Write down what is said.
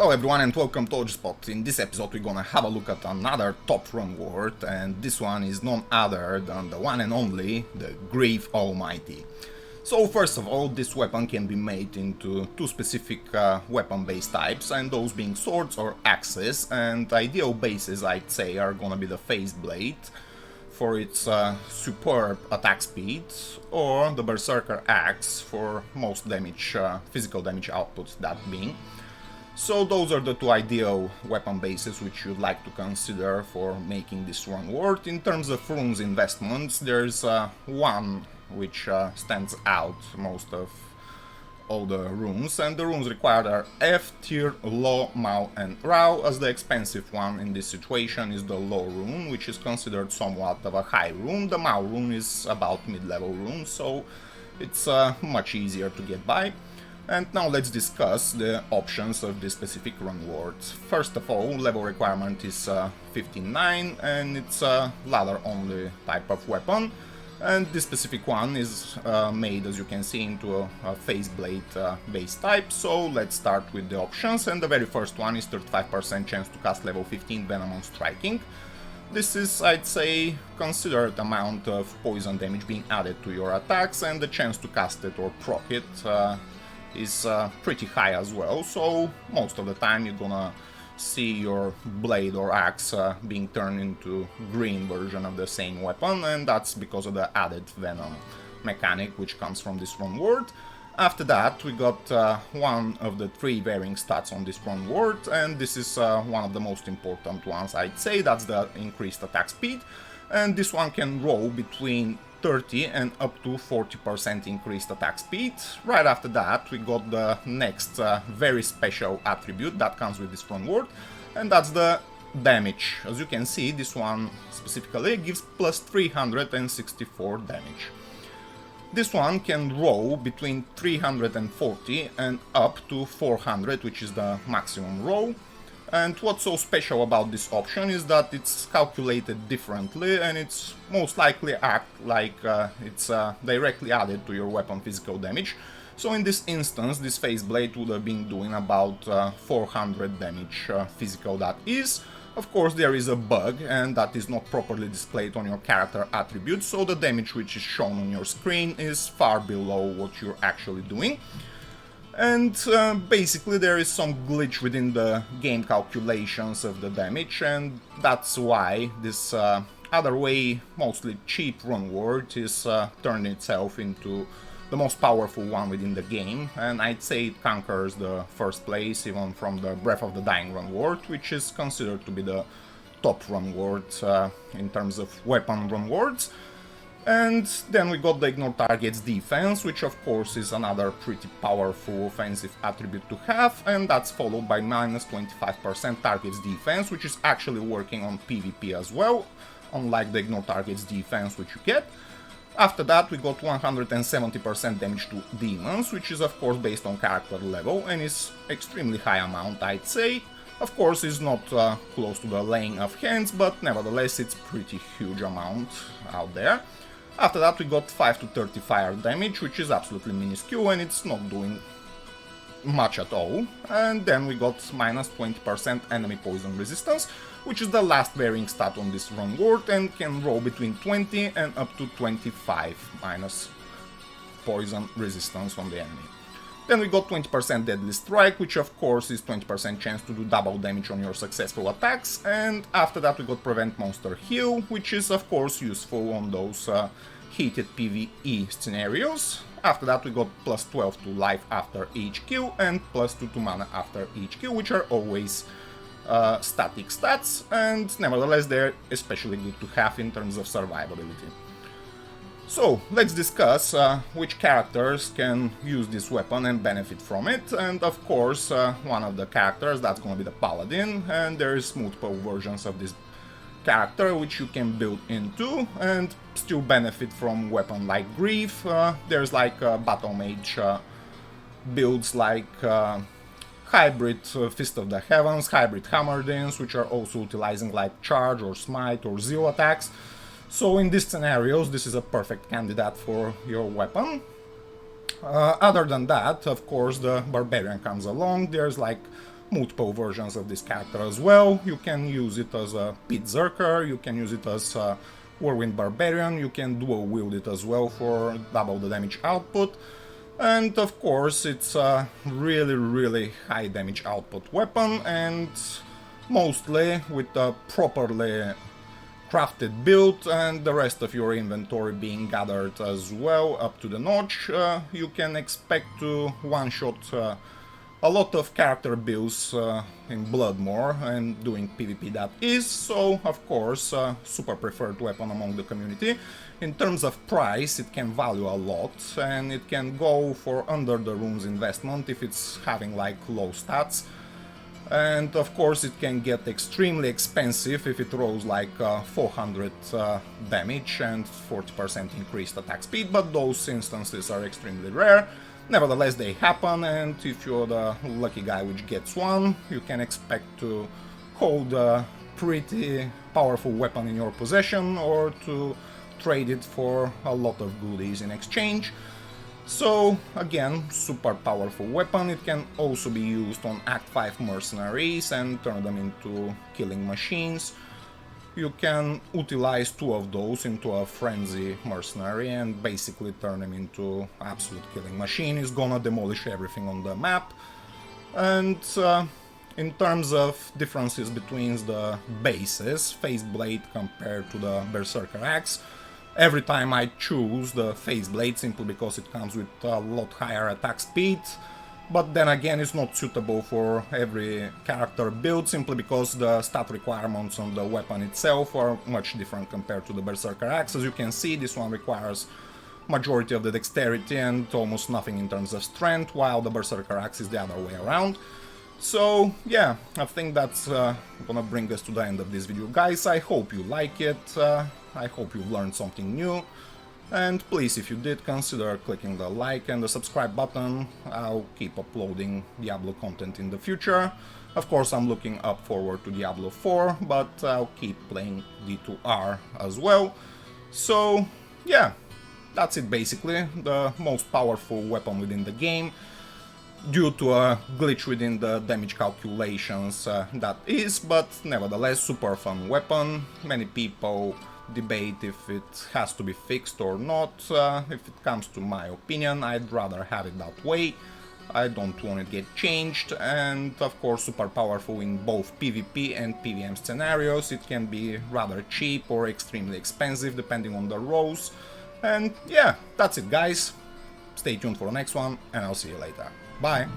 Hello everyone and welcome to Undisputedly. In this episode we're gonna have a look at another top Runeword, and this one is none other than the one and only, the Grave Almighty. So first of all, this weapon can be made into two specific weapon-based types, and those being swords or axes, and ideal bases I'd say are gonna be the Phase Blade for its superb attack speed, or the Berserker Axe for most damage, physical damage output, that being. So those are the two ideal weapon bases which you'd like to consider for making this Runeword. In terms of runes investments, there's one which stands out most of all the runes, and the runes required are F, Tier, Low, Mao and Rao, as the expensive one in this situation is the Low rune, which is considered somewhat of a high rune. The Mao rune is about mid-level rune, so it's much easier to get by. And now let's discuss the options of this specific Runeword. First of all, level requirement is 59, and it's a ladder-only type of weapon. And this specific one is made, as you can see, into a Phase Blade base type. So let's start with the options, and the very first one is 35% chance to cast level 15 Venom on striking. This is, I'd say, considered amount of poison damage being added to your attacks, and the chance to cast it or proc it is pretty high as well, so most of the time you're gonna see your blade or axe being turned into green version of the same weapon, and that's because of the added venom mechanic which comes from this Runeword. After that we got one of the three varying stats on this Runeword, and this is one of the most important ones, I'd say. That's the increased attack speed, and this one can roll between 30 and up to 40% increased attack speed. Right after that we got the next very special attribute that comes with this Runeword, and that's the damage. As you can see, this one specifically gives plus 364 damage. This one can roll between 340 and up to 400, which is the maximum roll. And what's so special about this option is that it's calculated differently, and it's most likely act like it's directly added to your weapon physical damage. So in this instance, this Phase Blade would have been doing about 400 damage physical, that is. Of course, there is a bug, and that is not properly displayed on your character attribute, so the damage which is shown on your screen is far below what you're actually doing. And basically there is some glitch within the game calculations of the damage, and that's why this other way, mostly cheap Runeword is turned itself into the most powerful one within the game, and I'd say it conquers the first place even from the Breath of the Dying Runeword, which is considered to be the top Runeword in terms of weapon Runwords. And then we got the Ignore Target's defense, which of course is another pretty powerful offensive attribute to have, and that's followed by minus 25% Target's defense, which is actually working on PvP as well, unlike the Ignore Target's defense which you get. After that we got 170% damage to demons, which is of course based on character level, and is extremely high amount, I'd say. Of course it's not close to the laying of hands, but nevertheless it's pretty huge amount out there. After that we got 5 to 30 fire damage, which is absolutely minuscule and it's not doing much at all. And then we got minus 20% enemy poison resistance, which is the last varying stat on this Runeword, and can roll between 20 and up to 25 minus poison resistance on the enemy. Then we got 20% Deadly Strike, which of course is 20% chance to do double damage on your successful attacks, and after that we got Prevent Monster Heal, which is of course useful on those heated PvE scenarios. After that we got plus 12 to life after each kill, and plus 2 to mana after each kill, which are always static stats, and nevertheless they're especially good to have in terms of survivability. So let's discuss which characters can use this weapon and benefit from it, and of course one of the characters, that's gonna be the Paladin, and there's multiple versions of this character which you can build into and still benefit from weapon like Grief. There's like Battle Mage builds like Hybrid Fist of the Heavens, Hybrid Hammerdins, which are also utilizing like Charge or Smite or Zeal attacks. So in these scenarios, this is a perfect candidate for your weapon. Other than that, of course, the Barbarian comes along. There's like multiple versions of this character as well. You can use it as a Pit Zerker, you can use it as a Whirlwind Barbarian, you can dual wield it as well for double the damage output. And of course it's a really high damage output weapon, and mostly with a properly crafted build and the rest of your inventory being gathered as well up to the notch, you can expect to one-shot a lot of character builds in Bloodmore and doing PvP that is, so of course super preferred weapon among the community. In terms of price, it can value a lot and it can go for under the rune's investment if it's having like low stats. And of course it can get extremely expensive if it rolls like 400 damage and 40% increased attack speed, but those instances are extremely rare. Nevertheless, they happen, and if you're the lucky guy which gets one, you can expect to hold a pretty powerful weapon in your possession or to trade it for a lot of goodies in exchange. So again, super powerful weapon. It can also be used on Act 5 mercenaries and turn them into killing machines. You can utilize two of those into a frenzy mercenary and basically turn him into absolute killing machine. He's gonna demolish everything on the map. And in terms of differences between the bases, Phase Blade compared to the Berserker Axe, every time I choose the Phase Blade simply because it comes with a lot higher attack speed. But then again, it's not suitable for every character build simply because the stat requirements on the weapon itself are much different compared to the Berserker Axe. As you can see, this one requires majority of the dexterity and almost nothing in terms of strength, while the Berserker Axe is the other way around. So yeah, I think that's gonna bring us to the end of this video, guys. I hope you like it, I hope you've learned something new. And please, if you did, consider clicking the like and the subscribe button. I'll keep uploading Diablo content in the future. Of course, I'm looking up forward to Diablo 4, but I'll keep playing D2R as well. So yeah, that's it basically. The most powerful weapon within the game, due to a glitch within the damage calculations that is, but nevertheless super fun weapon. Many people debate if it has to be fixed or not. If it comes to my opinion, I'd rather have it that way. I don't want it to get changed, and of course super powerful in both PvP and PvM scenarios. It can be rather cheap or extremely expensive depending on the roles. And yeah, that's it, guys. Stay tuned for the next one, and I'll see you later. Bye!